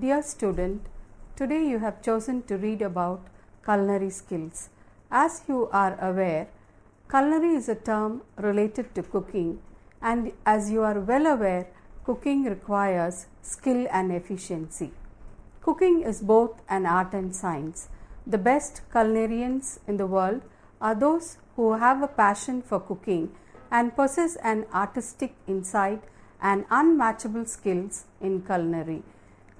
Dear student, today you have chosen to read about culinary skills. As you are aware, culinary is a term related to cooking, and as you are well aware, cooking requires skill and efficiency. Cooking is both an art and science. The best culinarians in the world are those who have a passion for cooking and possess an artistic insight and unmatchable skills in culinary.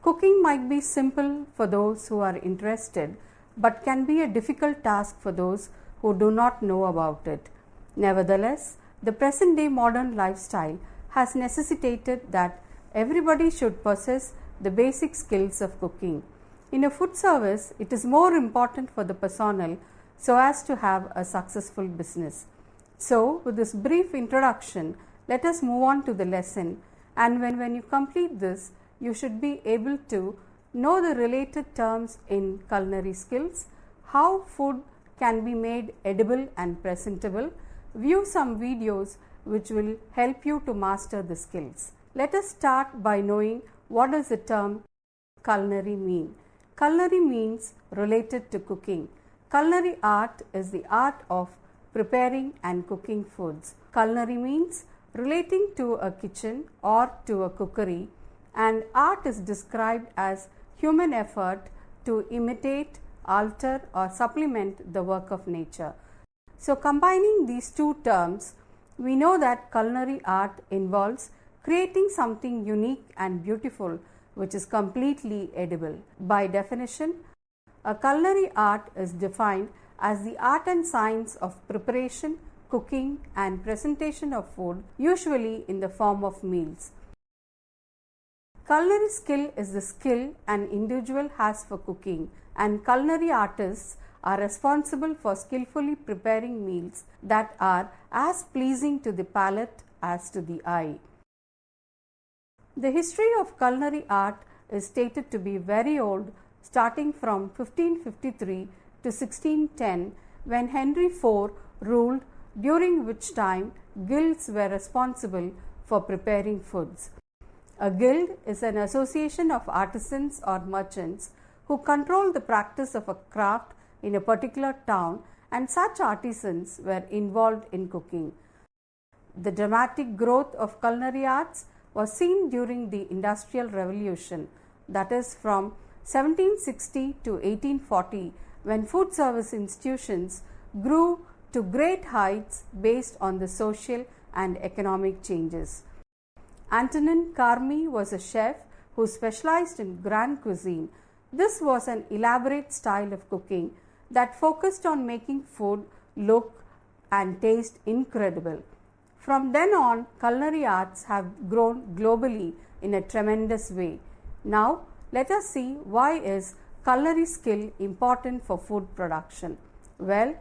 Cooking might be simple for those who are interested, but can be a difficult task for those who do not know about it. Nevertheless, the present day modern lifestyle has necessitated that everybody should possess the basic skills of cooking. In a food service, it is more important for the personnel so as to have a successful business. So, with this brief introduction, let us move on to the lesson, and when you complete this, you should be able to know the related terms in culinary skills, how food can be made edible and presentable, view some videos which will help you to master the skills. Let us start by knowing what does the term culinary mean. Culinary means related to cooking. Culinary art is the art of preparing and cooking foods. Culinary means relating to a kitchen or to a cookery, and art is described as human effort to imitate, alter or supplement the work of nature. So, combining these two terms, we know that culinary art involves creating something unique and beautiful which is completely edible. By definition, a culinary art is defined as the art and science of preparation, cooking and presentation of food, usually in the form of meals. Culinary skill is the skill an individual has for cooking, and culinary artists are responsible for skillfully preparing meals that are as pleasing to the palate as to the eye. The history of culinary art is stated to be very old, starting from 1553 to 1610, when Henry IV ruled, during which time guilds were responsible for preparing foods. A guild is an association of artisans or merchants who control the practice of a craft in a particular town, and such artisans were involved in cooking. The dramatic growth of culinary arts was seen during the Industrial Revolution, that is from 1760 to 1840, when food service institutions grew to great heights based on the social and economic changes. Antonin Carmy was a chef who specialized in grand cuisine. This was an elaborate style of cooking that focused on making food look and taste incredible. From then on, culinary arts have grown globally in a tremendous way. Now, let us see why is culinary skill important for food production. Well,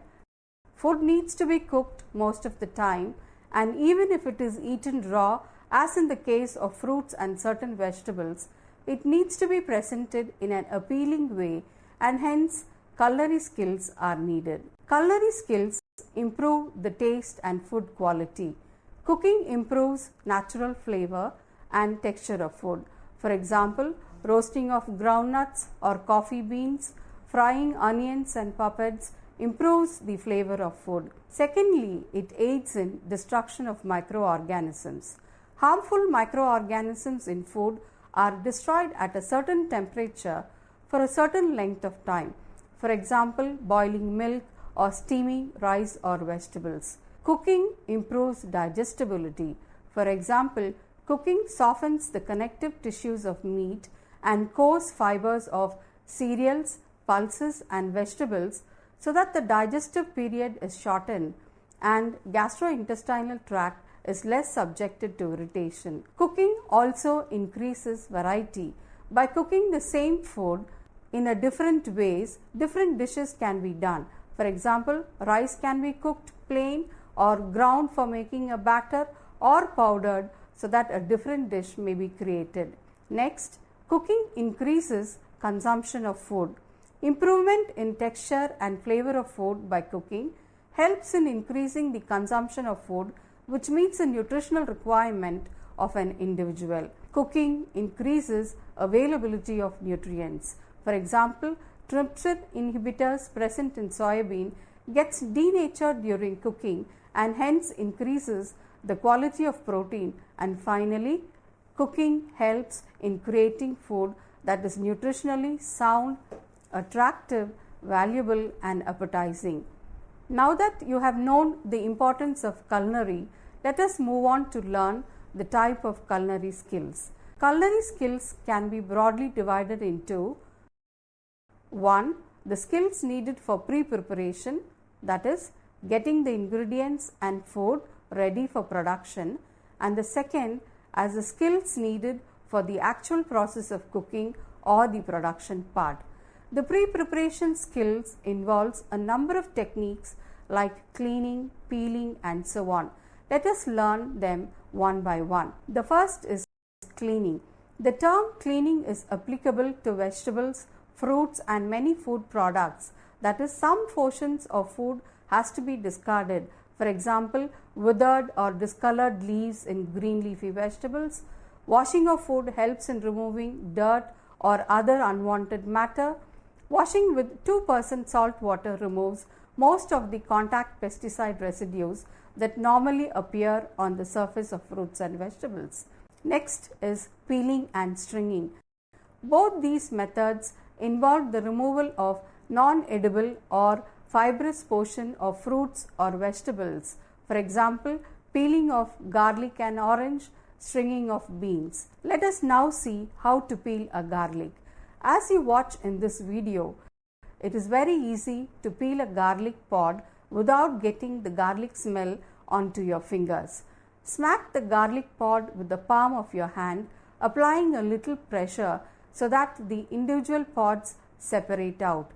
food needs to be cooked most of the time, and even if it is eaten raw, as in the case of fruits and certain vegetables, it needs to be presented in an appealing way, and hence culinary skills are needed. Culinary skills improve the taste and food quality. Cooking improves natural flavor and texture of food. For example, roasting of groundnuts or coffee beans, frying onions and puppets improves the flavor of food. Secondly, it aids in destruction of microorganisms. Harmful microorganisms in food are destroyed at a certain temperature for a certain length of time. For example, boiling milk or steaming rice or vegetables. Cooking improves digestibility. For example, cooking softens the connective tissues of meat and coarse fibers of cereals, pulses and vegetables, so that the digestive period is shortened and gastrointestinal tract is less subjected to irritation. Cooking also increases variety. By cooking the same food in a different ways, different dishes can be done. For example, rice can be cooked plain or ground for making a batter, or powdered so that a different dish may be created. Next, cooking increases consumption of food. Improvement in texture and flavor of food by cooking helps in increasing the consumption of food which meets a nutritional requirement of an individual. Cooking increases availability of nutrients. For example, trypsin inhibitors present in soybean gets denatured during cooking and hence increases the quality of protein. And finally, cooking helps in creating food that is nutritionally sound, attractive, valuable and appetizing. Now that you have known the importance of culinary, let us move on to learn the type of culinary skills. Culinary skills can be broadly divided into 1. The skills needed for pre-preparation, that is, getting the ingredients and food ready for production, and the second as the skills needed for the actual process of cooking or the production part. The pre-preparation skills involves a number of techniques like cleaning, peeling and so on. Let us learn them one by one. The first is cleaning. The term cleaning is applicable to vegetables, fruits and many food products. That is, some portions of food has to be discarded. For example, withered or discolored leaves in green leafy vegetables. Washing of food helps in removing dirt or other unwanted matter. Washing with 2% salt water removes most of the contact pesticide residues that normally appear on the surface of fruits and vegetables. Next is peeling and stringing. Both these methods involve the removal of non-edible or fibrous portion of fruits or vegetables. For example, peeling of garlic and orange, stringing of beans. Let us now see how to peel a garlic. As you watch in this video, it is very easy to peel a garlic pod without getting the garlic smell onto your fingers. Smack the garlic pod with the palm of your hand, applying a little pressure so that the individual pods separate out.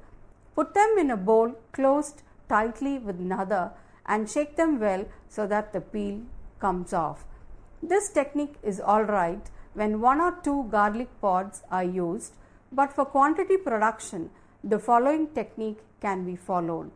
Put them in a bowl closed tightly with another and shake them well so that the peel comes off. This technique is alright when 1 or 2 garlic pods are used, but for quantity production, the following technique can be followed.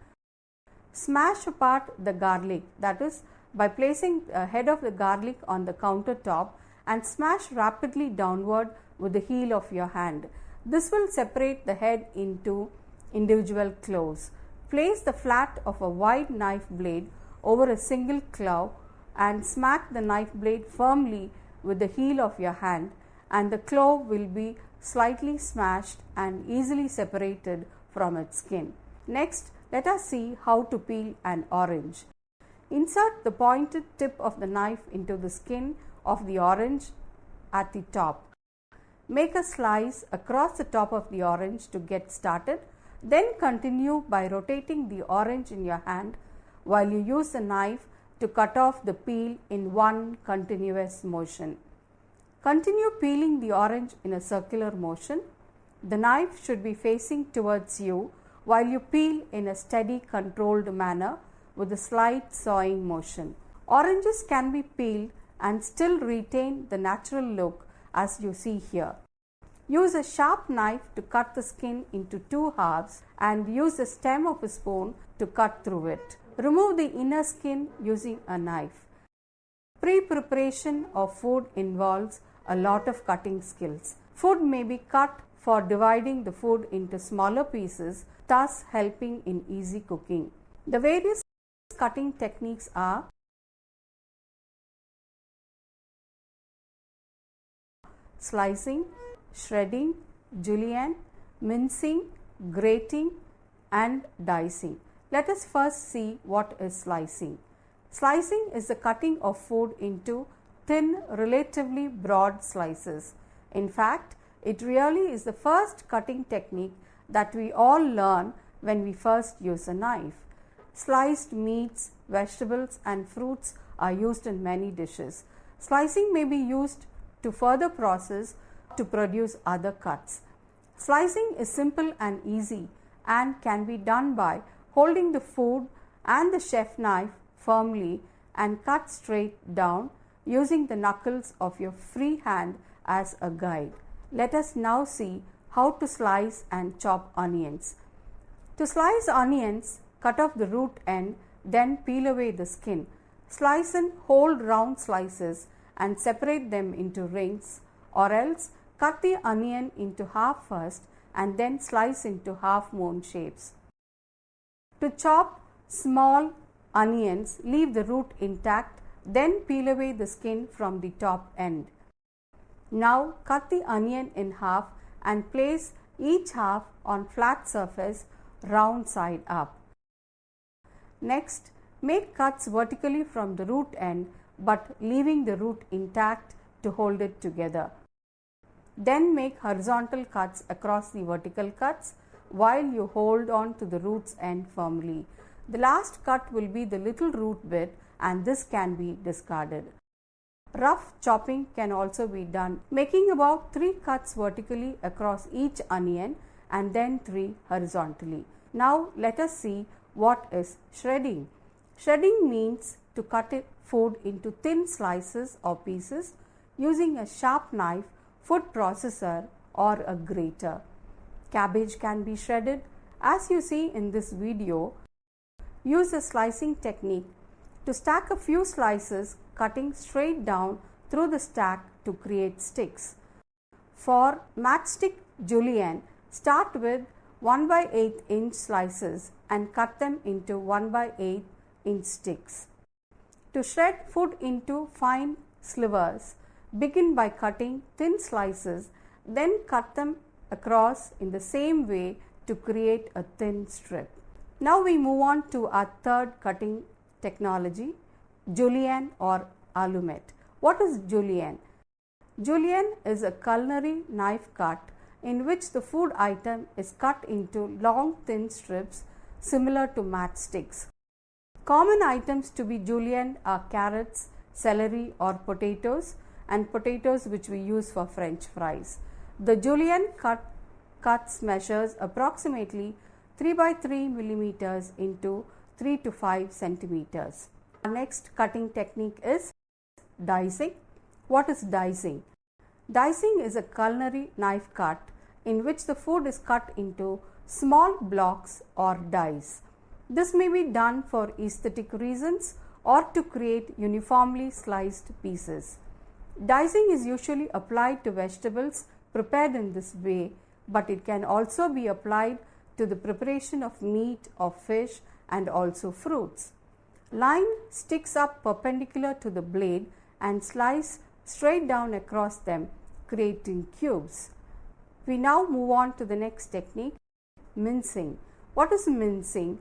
Smash apart the garlic, that is, by placing the head of the garlic on the countertop and smash rapidly downward with the heel of your hand. This will separate the head into individual cloves. Place the flat of a wide knife blade over a single clove and smack the knife blade firmly with the heel of your hand, and the clove will be slightly smashed and easily separated from its skin. Next, let us see how to peel an orange. Insert the pointed tip of the knife into the skin of the orange at the top. Make a slice across the top of the orange to get started. Then continue by rotating the orange in your hand while you use the knife to cut off the peel in one continuous motion. Continue peeling the orange in a circular motion. The knife should be facing towards you while you peel in a steady, controlled manner with a slight sawing motion. Oranges can be peeled and still retain the natural look as you see here. Use a sharp knife to cut the skin into 2 halves and use the stem of a spoon to cut through it. Remove the inner skin using a knife. Pre-preparation of food involves a lot of cutting skills. Food may be cut for dividing the food into smaller pieces, thus helping in easy cooking. The various cutting techniques are slicing, shredding, julienne, mincing, grating and dicing. Let us first see what is slicing. Slicing is the cutting of food into thin, relatively broad slices. In fact, it really is the first cutting technique that we all learn when we first use a knife. Sliced meats, vegetables and fruits are used in many dishes. Slicing may be used to further process to produce other cuts. Slicing is simple and easy and can be done by holding the food and the chef knife firmly and cut straight down using the knuckles of your free hand as a guide. Let us now see how to slice and chop onions. To slice onions, cut off the root end, then peel away the skin. Slice in whole round slices and separate them into rings, or else cut the onion into half first and then slice into half moon shapes. To chop small onions, leave the root intact, then peel away the skin from the top end. Now cut the onion in half and place each half on flat surface, round side up. Next, make cuts vertically from the root end but leaving the root intact to hold it together. Then make horizontal cuts across the vertical cuts while you hold on to the root's end firmly. The last cut will be the little root bit, and this can be discarded. Rough chopping can also be done, making about 3 cuts vertically across each onion and then 3 horizontally. Now let us see what is shredding. Shredding means to cut food into thin slices or pieces using a sharp knife, food processor, or a grater. Cabbage can be shredded. As you see in this video, use a slicing technique to stack a few slices, cutting straight down through the stack to create sticks. For matchstick julienne, start with 1/8 inch slices and cut them into 1/8 inch sticks. To shred food into fine slivers, begin by cutting thin slices, then cut them across in the same way to create a thin strip. Now we move on to our third cutting technology, julienne or allumette. What is julienne? Julienne is a culinary knife cut in which the food item is cut into long thin strips similar to matchsticks. Common items to be julienne are carrots, celery or potatoes, and potatoes which we use for French fries. The julienne cuts measures approximately 3 by 3 millimeters into 3 to 5 centimeters. Our next cutting technique is dicing. What is dicing? Dicing is a culinary knife cut in which the food is cut into small blocks or dice. This may be done for aesthetic reasons or to create uniformly sliced pieces. Dicing is usually applied to vegetables prepared in this way, but it can also be applied to the preparation of meat or fish and also fruits. Line sticks up perpendicular to the blade and slice straight down across them, creating cubes. We now move on to the next technique, mincing. What is mincing?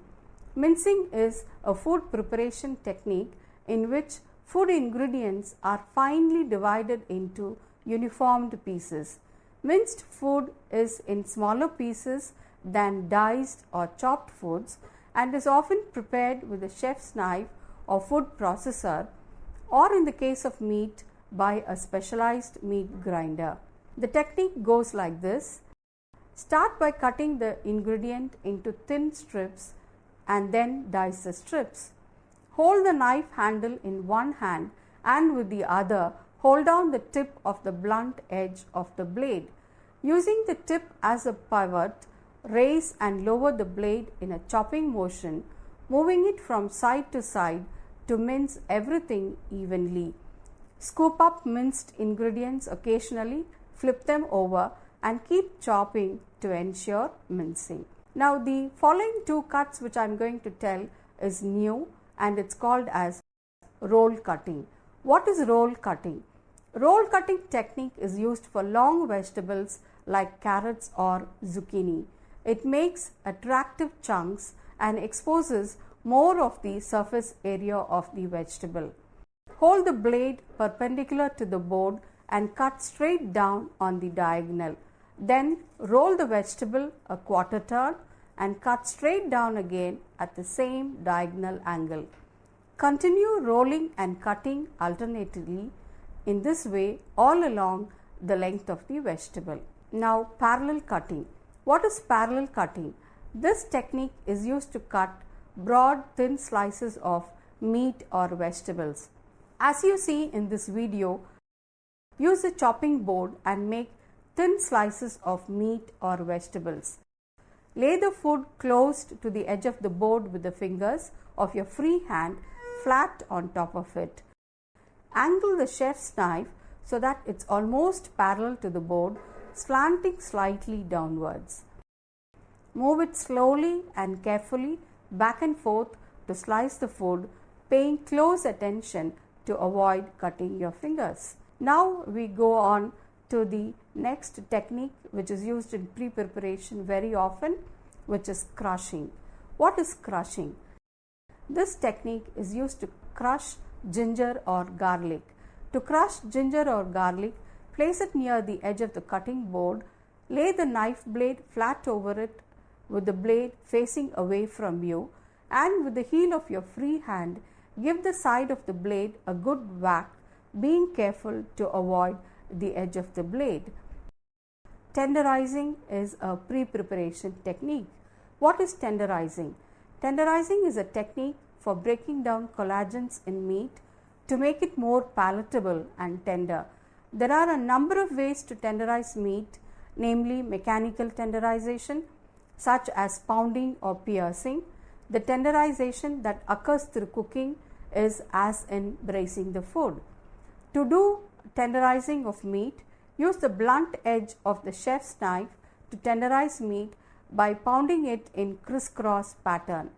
Mincing is a food preparation technique in which food ingredients are finely divided into uniformed pieces. Minced food is in smaller pieces than diced or chopped foods and is often prepared with a chef's knife or food processor, or in the case of meat, by a specialized meat grinder. The technique goes like this. Start by cutting the ingredient into thin strips and then dice the strips. Hold the knife handle in one hand and with the other hold down the tip of the blunt edge of the blade. Using the tip as a pivot, raise and lower the blade in a chopping motion, moving it from side to side to mince everything evenly. Scoop up minced ingredients occasionally, flip them over and keep chopping to ensure mincing. Now the following 2 cuts which I am going to tell is new and it's called as roll cutting. What is roll cutting? Roll cutting technique is used for long vegetables like carrots or zucchini. It makes attractive chunks and exposes more of the surface area of the vegetable. Hold the blade perpendicular to the board and cut straight down on the diagonal. Then roll the vegetable a quarter turn and cut straight down again at the same diagonal angle. Continue rolling and cutting alternately in this way all along the length of the vegetable. Now parallel cutting. What is parallel cutting? This technique is used to cut broad thin slices of meat or vegetables. As you see in this video, use a chopping board and make thin slices of meat or vegetables. Lay the food closed to the edge of the board with the fingers of your free hand flat on top of it. Angle the chef's knife so that it's almost parallel to the board, slanting slightly downwards. Move it slowly and carefully back and forth to slice the food, paying close attention to avoid cutting your fingers. Now we go on to the next technique, which is used in pre-preparation very often, which is crushing. What is crushing? This technique is used to crush ginger or garlic. To crush ginger or garlic, place it near the edge of the cutting board, lay the knife blade flat over it with the blade facing away from you, and with the heel of your free hand, give the side of the blade a good whack, being careful to avoid the edge of the blade. Tenderizing is a pre-preparation technique. What is tenderizing? Tenderizing is a technique for breaking down collagens in meat to make it more palatable and tender. There are a number of ways to tenderize meat, namely mechanical tenderization, such as pounding or piercing. The tenderization that occurs through cooking is as in braising the food. To do tenderizing of meat, use the blunt edge of the chef's knife to tenderize meat by pounding it in crisscross pattern,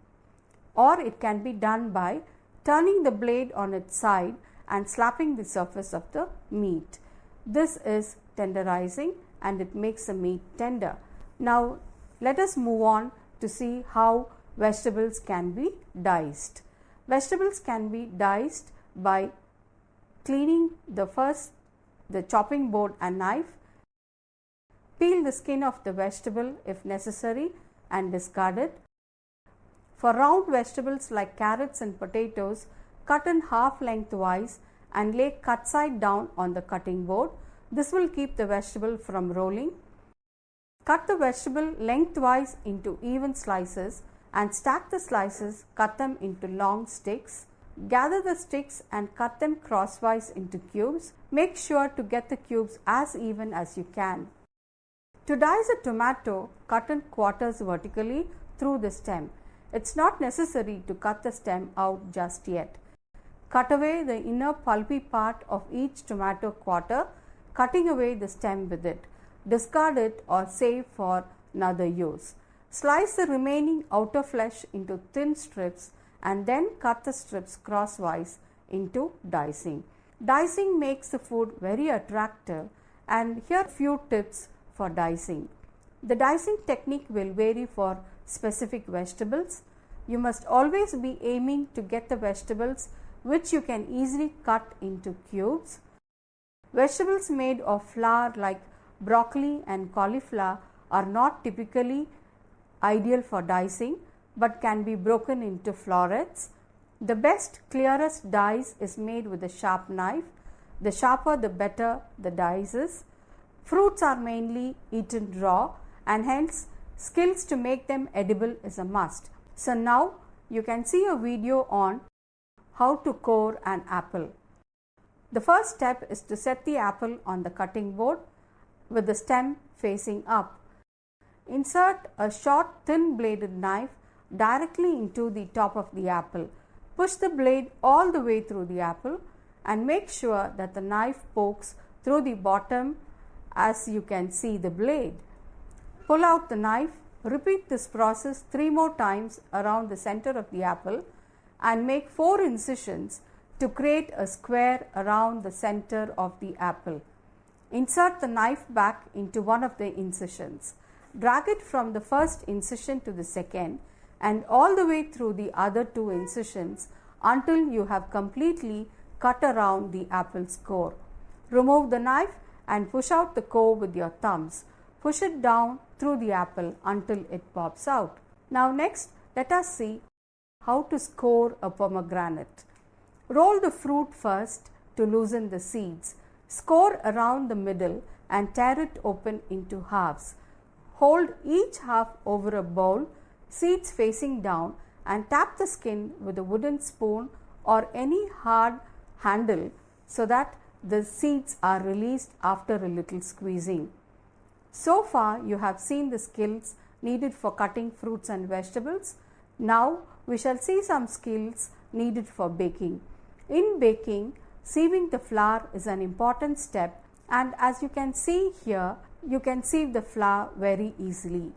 or it can be done by turning the blade on its side and slapping the surface of the meat. This is tenderizing and it makes the meat tender. Now let us move on to see how vegetables can be diced. Vegetables can be diced by cleaning the chopping board and knife. Peel the skin of the vegetable if necessary and discard it. For round vegetables like carrots and potatoes, cut in half lengthwise and lay cut side down on the cutting board. This will keep the vegetable from rolling. Cut the vegetable lengthwise into even slices and stack the slices, cut them into long sticks. Gather the sticks and cut them crosswise into cubes. Make sure to get the cubes as even as you can. To dice a tomato, cut in quarters vertically through the stem. It's not necessary to cut the stem out just yet. Cut away the inner pulpy part of each tomato quarter, cutting away the stem with it. Discard it or save for another use. Slice the remaining outer flesh into thin strips and then cut the strips crosswise into dicing. Dicing makes the food very attractive, and here are a few tips for dicing. The dicing technique will vary for specific vegetables. You must always be aiming to get the vegetables which you can easily cut into cubes. Vegetables made of flour like broccoli and cauliflower are not typically ideal for dicing but can be broken into florets. The best, clearest dice is made with a sharp knife. The sharper the better the dice is. Fruits are mainly eaten raw and hence skills to make them edible is a must. So now you can see a video on how to core an apple. The first step is to set the apple on the cutting board with the stem facing up. Insert a short thin bladed knife directly into the top of the apple. Push the blade all the way through the apple and make sure that the knife pokes through the bottom as you can see the blade. Pull out the knife. Repeat this process 3 more times around the center of the apple and make 4 incisions to create a square around the center of the apple. Insert the knife back into one of the incisions. Drag it from the first incision to the second and all the way through the other 2 incisions until you have completely cut around the apple's core. Remove the knife and push out the core with your thumbs. Push it down through the apple until it pops out. Now next, let us see how to score a pomegranate. Roll the fruit first to loosen the seeds. Score around the middle and tear it open into halves. Hold each half over a bowl, seeds facing down, and tap the skin with a wooden spoon or any hard handle so that the seeds are released after a little squeezing. So far you have seen the skills needed for cutting fruits and vegetables. Now we shall see some skills needed for baking. In baking, sieving the flour is an important step, and as you can see here, you can sieve the flour very easily.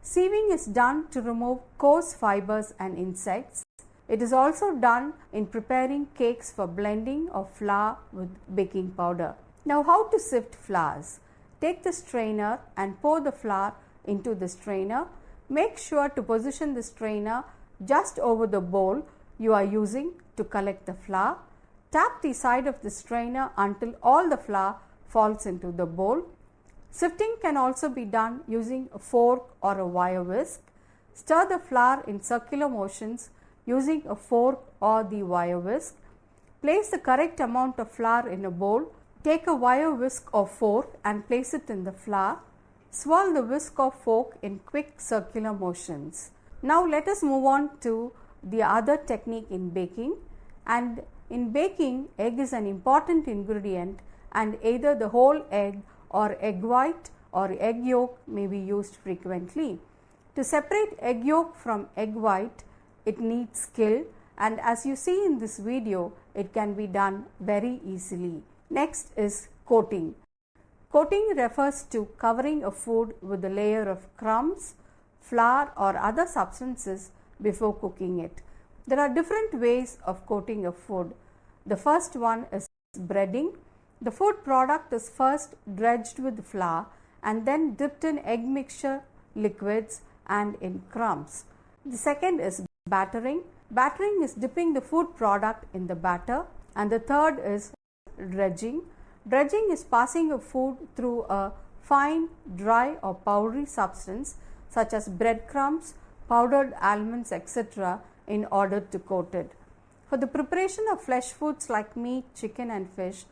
Sieving is done to remove coarse fibers and insects. It is also done in preparing cakes for blending of flour with baking powder. Now, how to sift flours? Take the strainer and pour the flour into the strainer. Make sure to position the strainer just over the bowl you are using to collect the flour. Tap the side of the strainer until all the flour falls into the bowl. Sifting can also be done using a fork or a wire whisk. Stir the flour in circular motions using a fork or the wire whisk. Place the correct amount of flour in a bowl. Take a wire whisk or fork and place it in the flour. Swirl the whisk or fork in quick circular motions. Now let us move on to the other technique in baking. And in baking, egg is an important ingredient, and either the whole egg or egg white or egg yolk may be used frequently. To separate egg yolk from egg white, it needs skill, and as you see in this video, it can be done very easily. Next is coating. Coating refers to covering a food with a layer of crumbs, flour or other substances before cooking it. There are different ways of coating a food. The first one is breading. The food product is first dredged with flour and then dipped in egg mixture, liquids and in crumbs. The second is battering. Battering is dipping the food product in the batter. And the third is dredging. Dredging is passing a food through a fine, dry or powdery substance such as breadcrumbs, powdered almonds, etc. in order to coat it. For the preparation of flesh foods like meat, chicken and fish,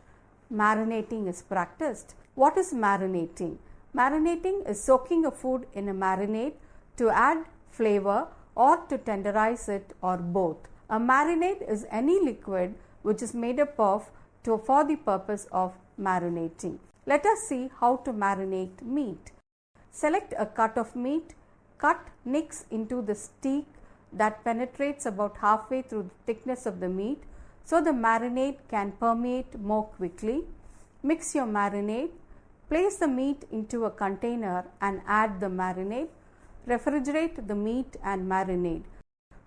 marinating is practiced. What is marinating? Marinating is soaking a food in a marinade to add flavor or to tenderize it, or both. A marinade is any liquid which is made up of for the purpose of marinating. Let us see how to marinate meat. Select a cut of meat, cut nicks into the steak that penetrates about halfway through the thickness of the meat so the marinade can permeate more quickly. Mix your marinade. Place the meat into a container and add the marinade. Refrigerate the meat and marinade.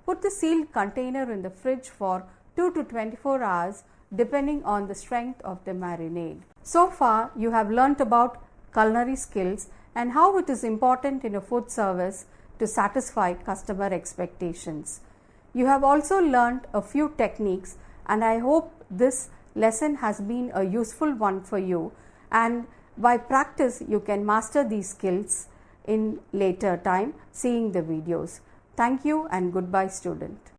Put the sealed container in the fridge for 2 to 24 hours depending on the strength of the marinade. So far, you have learnt about culinary skills and how it is important in a food service to satisfy customer expectations. You have also learnt a few techniques, and I hope this lesson has been a useful one for you, and by practice you can master these skills in later time seeing the videos. Thank you and goodbye, student.